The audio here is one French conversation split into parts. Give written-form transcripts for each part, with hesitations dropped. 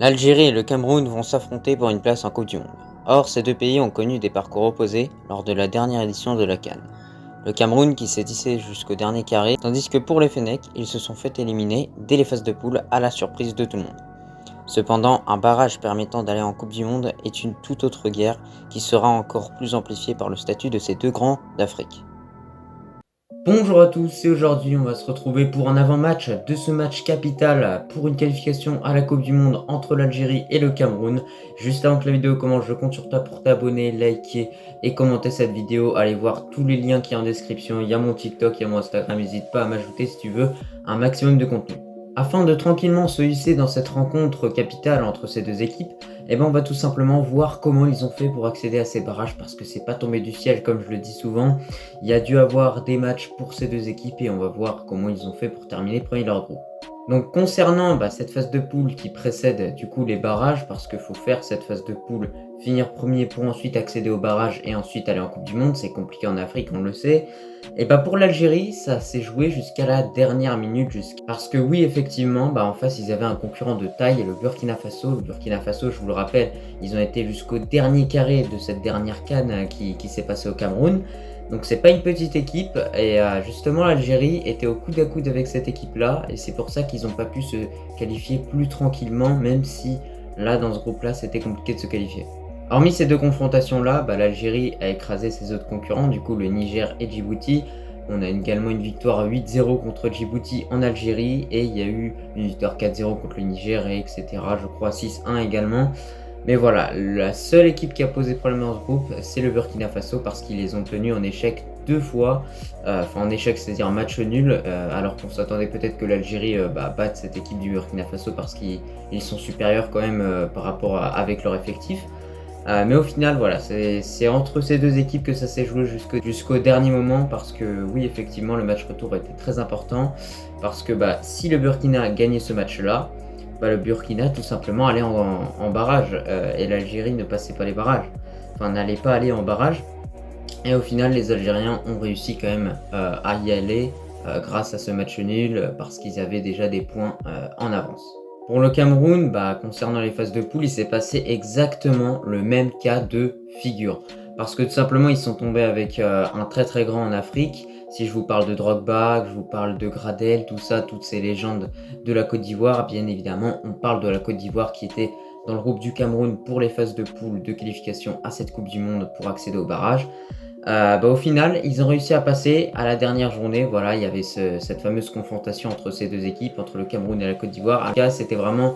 L'Algérie et le Cameroun vont s'affronter pour une place en Coupe du Monde. Or, ces deux pays ont connu des parcours opposés lors de la dernière édition de la CAN. Le Cameroun qui s'est hissé jusqu'au dernier carré, tandis que pour les Fennecs, ils se sont fait éliminer dès les phases de poule à la surprise de tout le monde. Cependant, un barrage permettant d'aller en Coupe du Monde est une toute autre guerre qui sera encore plus amplifiée par le statut de ces deux grands d'Afrique. Bonjour à tous et aujourd'hui on va se retrouver pour un avant-match de ce match capital pour une qualification à la Coupe du Monde entre l'Algérie et le Cameroun. Juste avant que la vidéo commence, je compte sur toi pour t'abonner, liker et commenter cette vidéo. Allez voir tous les liens qui sont en description, il y a mon TikTok, il y a mon Instagram, n'hésite pas à m'ajouter si tu veux un maximum de contenu. Afin de tranquillement se hisser dans cette rencontre capitale entre ces deux équipes, on va tout simplement voir comment ils ont fait pour accéder à ces barrages parce que c'est pas tombé du ciel comme je le dis souvent. Il y a dû avoir des matchs pour ces deux équipes et on va voir comment ils ont fait pour terminer premier de leur groupe. Donc concernant cette phase de poule qui précède du coup les barrages, parce qu'il faut faire cette phase de poule, finir premier pour ensuite accéder aux barrages et ensuite aller en Coupe du Monde, c'est compliqué en Afrique, on le sait. Et pour l'Algérie, ça s'est joué jusqu'à la dernière minute, parce que oui effectivement, en face ils avaient un concurrent de taille, le Burkina Faso. Le Burkina Faso, je vous le rappelle, ils ont été jusqu'au dernier carré de cette dernière CAN qui s'est passée au Cameroun. Donc c'est pas une petite équipe et justement l'Algérie était au coude à coude avec cette équipe là et c'est pour ça qu'ils n'ont pas pu se qualifier plus tranquillement, même si là dans ce groupe là c'était compliqué de se qualifier. Hormis ces deux confrontations là, l'Algérie a écrasé ses autres concurrents, du coup le Niger et Djibouti. On a également une victoire 8-0 contre Djibouti en Algérie et il y a eu une victoire 4-0 contre le Niger et etc. Je crois 6-1 également. Mais voilà, la seule équipe qui a posé problème dans ce groupe, c'est le Burkina Faso parce qu'ils les ont tenus en échec deux fois. Enfin, en échec, c'est-à-dire en match nul, alors qu'on s'attendait peut-être que l'Algérie batte cette équipe du Burkina Faso parce qu'ils sont supérieurs quand même par rapport avec leur effectif. Mais au final, voilà, c'est entre ces deux équipes que ça s'est joué jusqu'au dernier moment parce que oui, effectivement, le match retour était très important parce que si le Burkina gagnait ce match-là, le Burkina tout simplement allait en barrage et l'Algérie ne passait pas les barrages, enfin n'allait pas aller en barrage et au final les Algériens ont réussi quand même à y aller grâce à ce match nul parce qu'ils avaient déjà des points en avance. Pour le Cameroun, concernant les phases de poule, il s'est passé exactement le même cas de figure parce que tout simplement ils sont tombés avec un très très grand en Afrique. Si je vous parle de Drogba, que je vous parle de Gradel, tout ça, toutes ces légendes de la Côte d'Ivoire, bien évidemment, on parle de la Côte d'Ivoire qui était dans le groupe du Cameroun pour les phases de poule de qualification à cette Coupe du Monde pour accéder au barrage. Au final, ils ont réussi à passer à la dernière journée. Voilà, il y avait cette fameuse confrontation entre ces deux équipes, entre le Cameroun et la Côte d'Ivoire. En tout cas, c'était vraiment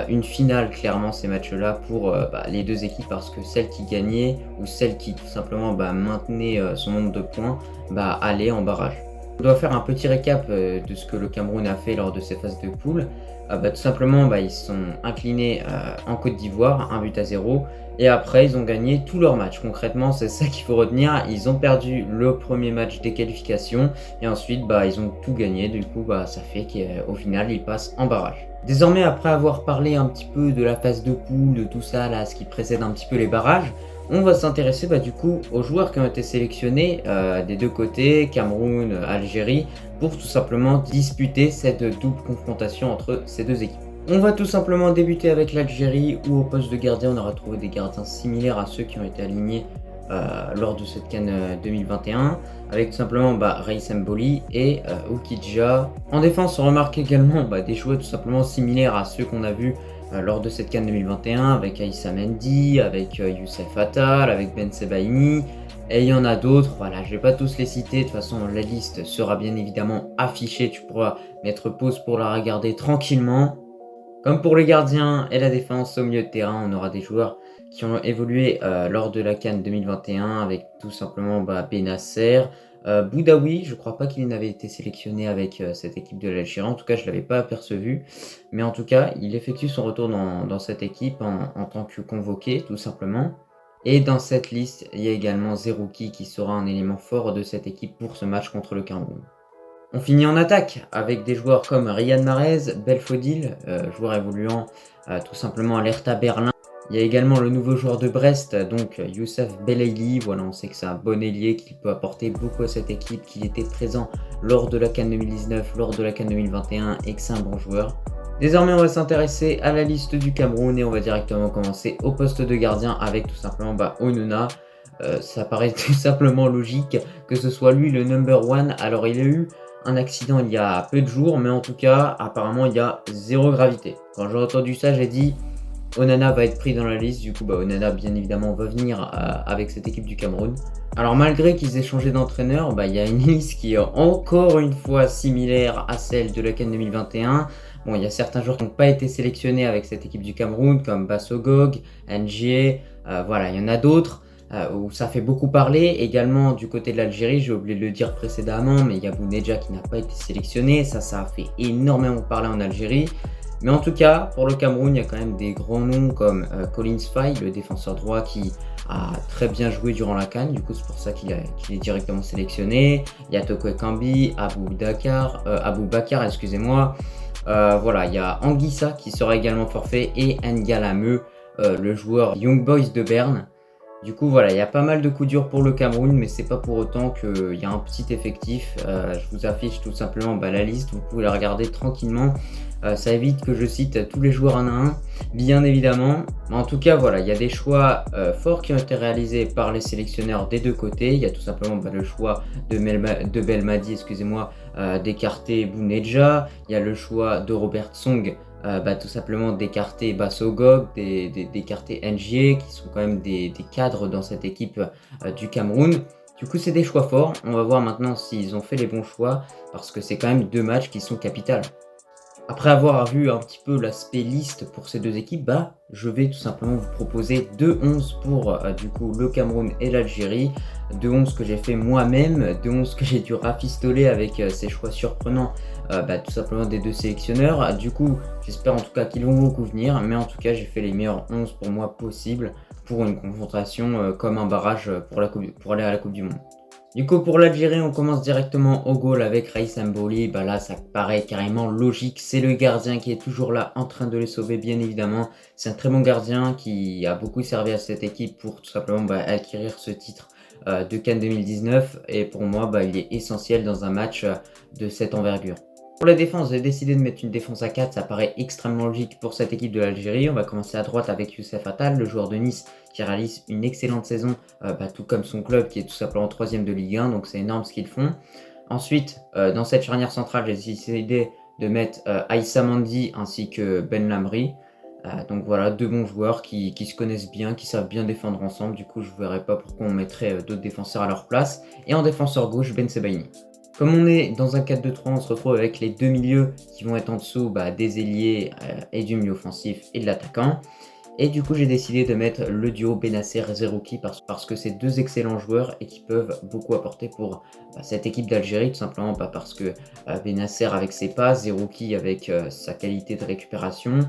une finale, clairement, ces matchs-là pour les deux équipes parce que celle qui gagnait ou celle qui tout simplement maintenait son nombre de points allait en barrage. On doit faire un petit récap de ce que le Cameroun a fait lors de ces phases de poule. Tout simplement, ils se sont inclinés en Côte d'Ivoire, 1-0. Et après, ils ont gagné tous leurs matchs. Concrètement, c'est ça qu'il faut retenir. Ils ont perdu le premier match des qualifications. Et ensuite, ils ont tout gagné. Du coup, ça fait qu'au final, ils passent en barrage. Désormais, après avoir parlé un petit peu de la phase de poule, de tout ça, là, ce qui précède un petit peu les barrages, on va s'intéresser du coup aux joueurs qui ont été sélectionnés des deux côtés, Cameroun, Algérie, pour tout simplement disputer cette double confrontation entre ces deux équipes. On va tout simplement débuter avec l'Algérie où au poste de gardien on aura trouvé des gardiens similaires à ceux qui ont été alignés lors de cette CAN 2021 avec tout simplement Raïs Mboli et Oukidja. En défense on remarque également des choix tout simplement similaires à ceux qu'on a vus lors de cette CAN 2021 avec Aïssa Mendy, avec Youssef Attal, avec Ben Sebaini. Et il y en a d'autres, voilà, je vais pas tous les citer, de toute façon la liste sera bien évidemment affichée, tu pourras mettre pause pour la regarder tranquillement. Comme pour les gardiens et la défense, au milieu de terrain, on aura des joueurs qui ont évolué lors de la CAN 2021 avec tout simplement Benasser. Boudaoui, je crois pas qu'il n'avait été sélectionné avec cette équipe de l'Algérie, en tout cas je ne l'avais pas aperçu. Mais en tout cas, il effectue son retour dans cette équipe en tant que convoqué, tout simplement. Et dans cette liste, il y a également Zerouki qui sera un élément fort de cette équipe pour ce match contre le Cameroun. On finit en attaque avec des joueurs comme Riyad Mahrez, Belfodil, joueur évoluant tout simplement à l'Hertha Berlin. Il y a également le nouveau joueur de Brest, donc Youssef Belaïli. Voilà, on sait que c'est un bon ailier qui peut apporter beaucoup à cette équipe, qu'il était présent lors de la CAN 2019, lors de la CAN 2021 et que c'est un bon joueur. Désormais, on va s'intéresser à la liste du Cameroun et on va directement commencer au poste de gardien avec tout simplement Onana. Ça paraît tout simplement logique que ce soit lui le number one. Alors, il a eu un accident il y a peu de jours, mais en tout cas, apparemment, il y a zéro gravité. Quand j'ai entendu ça, j'ai dit Onana va être pris dans la liste. Du coup, Onana, bien évidemment, va venir avec cette équipe du Cameroun. Alors, malgré qu'ils aient changé d'entraîneur, il y a une liste qui est encore une fois similaire à celle de la CAN 2021. Bon, il y a certains joueurs qui n'ont pas été sélectionnés avec cette équipe du Cameroun, comme Bassogog, NG, voilà, il y en a d'autres où ça fait beaucoup parler. Également, du côté de l'Algérie, j'ai oublié de le dire précédemment, mais il y a Bounedjah qui n'a pas été sélectionné. Ça a fait énormément parler en Algérie. Mais en tout cas, pour le Cameroun, il y a quand même des grands noms comme Collins Faye, le défenseur droit qui a très bien joué durant la CAN. Du coup, c'est pour ça qu'il est directement sélectionné. Il y a Toko Ekambi, Abou Bakar, excusez-moi. Voilà, il y a Anguissa qui sera également forfait et Ngalameu, le joueur Young Boys de Berne. Du coup, voilà, il y a pas mal de coups durs pour le Cameroun, mais c'est pas pour autant qu'il y a un petit effectif. Je vous affiche tout simplement la liste, vous pouvez la regarder tranquillement. Ça évite que je cite tous les joueurs un à un, bien évidemment. En tout cas, voilà, il y a des choix forts qui ont été réalisés par les sélectionneurs des deux côtés. Il y a tout simplement le choix de Belmadi, excusez-moi, d'écarter Bounedjah. Il y a le choix de Robert Song, tout simplement d'écarter Bassogog, d'écarter NG, qui sont quand même des cadres dans cette équipe du Cameroun. Du coup, c'est des choix forts. On va voir maintenant s'ils ont fait les bons choix, parce que c'est quand même deux matchs qui sont capitaux. Après avoir vu un petit peu l'aspect liste pour ces deux équipes, je vais tout simplement vous proposer deux 11 pour du coup le Cameroun et l'Algérie. Deux 11 que j'ai fait moi-même, deux 11 que j'ai dû rafistoler avec ces choix surprenants tout simplement des deux sélectionneurs. Du coup, j'espère en tout cas qu'ils vont vous convenir, mais en tout cas j'ai fait les meilleurs 11 pour moi possibles pour une confrontation comme un barrage pour aller à la Coupe du Monde. Du coup, pour l'Algérie, on commence directement au goal avec Raïs Mboli. Là, ça paraît carrément logique. C'est le gardien qui est toujours là en train de les sauver, bien évidemment. C'est un très bon gardien qui a beaucoup servi à cette équipe pour tout simplement acquérir ce titre de CAN 2019. Et pour moi, il est essentiel dans un match de cette envergure. Pour la défense, j'ai décidé de mettre une défense à 4, ça paraît extrêmement logique pour cette équipe de l'Algérie. On va commencer à droite avec Youssef Attal, le joueur de Nice qui réalise une excellente saison, tout comme son club qui est tout simplement 3ème de Ligue 1, donc c'est énorme ce qu'ils font. Ensuite, dans cette charnière centrale, j'ai décidé de mettre Aïssa Mandi ainsi que Ben Lamri. Donc voilà, deux bons joueurs qui se connaissent bien, qui savent bien défendre ensemble. Du coup, je ne verrais pas pourquoi on mettrait d'autres défenseurs à leur place. Et en défenseur gauche, Ben Sebaini. Comme on est dans un 4-2-3, on se retrouve avec les deux milieux qui vont être en dessous des ailiers et du milieu offensif et de l'attaquant. Et du coup, j'ai décidé de mettre le duo Bennacer-Zerouki parce que c'est deux excellents joueurs et qui peuvent beaucoup apporter pour cette équipe d'Algérie, tout simplement parce que Bennacer avec ses passes, Zerouki avec sa qualité de récupération.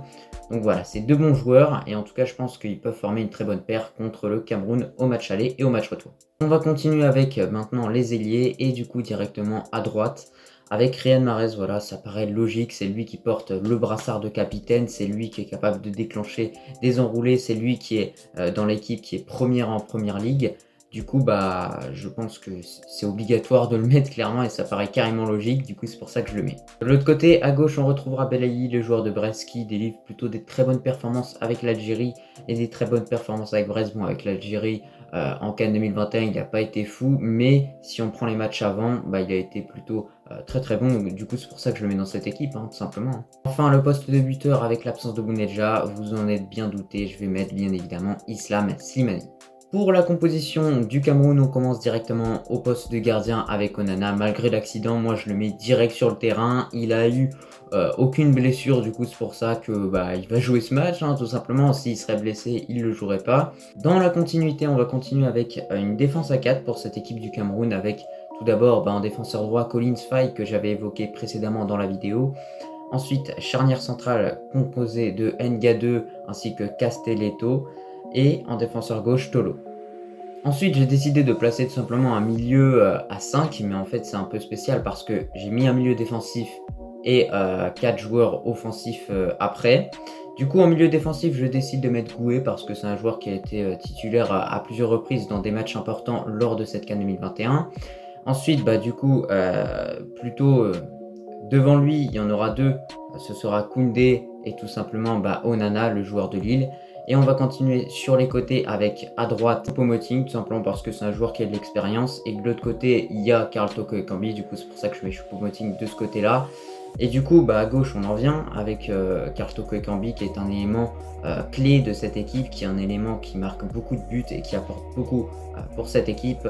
Donc voilà, c'est deux bons joueurs et en tout cas, je pense qu'ils peuvent former une très bonne paire contre le Cameroun au match aller et au match retour. On va continuer avec maintenant les ailiers et du coup directement à droite. Avec Riyad Mahrez, voilà, ça paraît logique, c'est lui qui porte le brassard de capitaine, c'est lui qui est capable de déclencher des enroulés, c'est lui qui est dans l'équipe qui est première en première ligue. Du coup, je pense que c'est obligatoire de le mettre clairement et ça paraît carrément logique, du coup c'est pour ça que je le mets. De l'autre côté, à gauche, on retrouvera Belaïli, le joueur de Brest qui délivre plutôt des très bonnes performances avec l'Algérie et des très bonnes performances avec Brest. Bon, avec l'Algérie, en CAN 2021, il n'a pas été fou, mais si on prend les matchs avant, il a été plutôt très très bon. Donc, du coup, c'est pour ça que je le mets dans cette équipe, tout simplement. Enfin, le poste de buteur avec l'absence de Bounedjah, vous en êtes bien douté, je vais mettre bien évidemment Islam Slimani. Pour la composition du Cameroun, on commence directement au poste de gardien avec Onana. Malgré l'accident, moi je le mets direct sur le terrain. Il a eu aucune blessure, du coup c'est pour ça que il va jouer ce match, tout simplement. S'il serait blessé, il ne le jouerait pas. Dans la continuité, on va continuer avec une défense à 4 pour cette équipe du Cameroun avec tout d'abord en défenseur droit Collins Faye que j'avais évoqué précédemment dans la vidéo. Ensuite, charnière centrale composée de Nga2 ainsi que Castelletto. Et en défenseur gauche, Tolo. Ensuite, j'ai décidé de placer tout simplement un milieu à 5, mais en fait c'est un peu spécial parce que j'ai mis un milieu défensif et 4 joueurs offensifs après. Du coup, en milieu défensif, je décide de mettre Goué parce que c'est un joueur qui a été titulaire à plusieurs reprises dans des matchs importants lors de cette CAN 2021. Ensuite, plutôt Devant lui, il y en aura deux, ce sera Koundé et tout simplement Onana, le joueur de Lille. Et on va continuer sur les côtés avec à droite Choupo-Moting, tout simplement parce que c'est un joueur qui a de l'expérience. Et de l'autre côté, il y a Karl Toko Ekambi, du coup c'est pour ça que je mets Choupo-Moting de ce côté-là. Et du coup, à gauche, on en vient avec Karl Toko Ekambi qui est un élément clé de cette équipe, qui est un élément qui marque beaucoup de buts et qui apporte beaucoup pour cette équipe.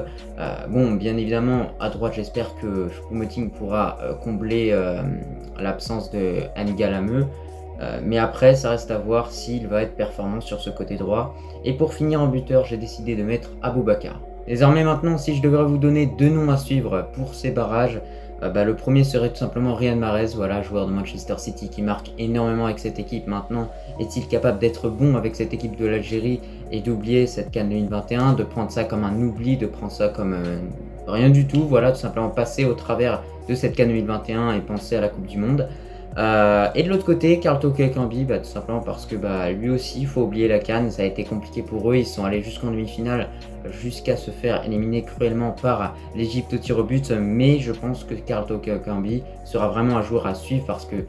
Bon, bien évidemment, à droite, j'espère que Choupo-Moting pourra combler l'absence de Anniga Lameux. Mais après, ça reste à voir s'il va être performant sur ce côté droit. Et pour finir en buteur, j'ai décidé de mettre Aboubacar. Désormais maintenant, si je devrais vous donner deux noms à suivre pour ces barrages, le premier serait tout simplement Riyad Mahrez, voilà, joueur de Manchester City qui marque énormément avec cette équipe maintenant. Est-il capable d'être bon avec cette équipe de l'Algérie et d'oublier cette CAN 2021, de prendre ça comme un oubli, de prendre ça comme rien du tout, voilà, tout simplement passer au travers de cette CAN 2021 et penser à la Coupe du Monde. Et de l'autre côté, Karl Toko Ekambi, tout simplement parce que lui aussi, il faut oublier la CAN, ça a été compliqué pour eux, ils sont allés jusqu'en demi-finale, jusqu'à se faire éliminer cruellement par l'Égypte au tir au but, mais je pense que Karl Toko Ekambi sera vraiment un joueur à suivre parce que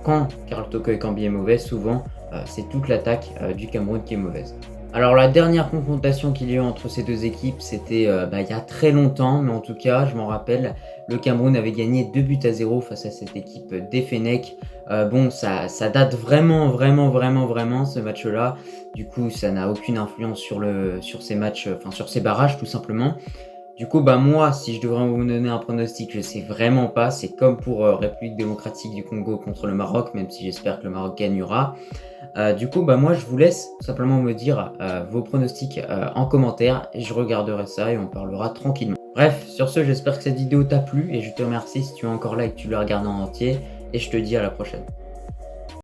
quand Karl Toko Ekambi est mauvais, souvent c'est toute l'attaque du Cameroun qui est mauvaise. Alors la dernière confrontation qu'il y a eu entre ces deux équipes, c'était il y a très longtemps, mais en tout cas, je m'en rappelle, le Cameroun avait gagné 2-0 face à cette équipe des Fennecs. Ça date vraiment ce match-là. Du coup, ça n'a aucune influence sur ces matchs, sur ces barrages tout simplement. Du coup, moi, si je devrais vous donner un pronostic, je sais vraiment pas. C'est comme pour République démocratique du Congo contre le Maroc, même si j'espère que le Maroc gagnera. Du coup, moi, je vous laisse tout simplement me dire vos pronostics en commentaire et je regarderai ça et on parlera tranquillement. Bref, sur ce, j'espère que cette vidéo t'a plu et je te remercie si tu es encore là et que tu l'as regardé en entier et je te dis à la prochaine.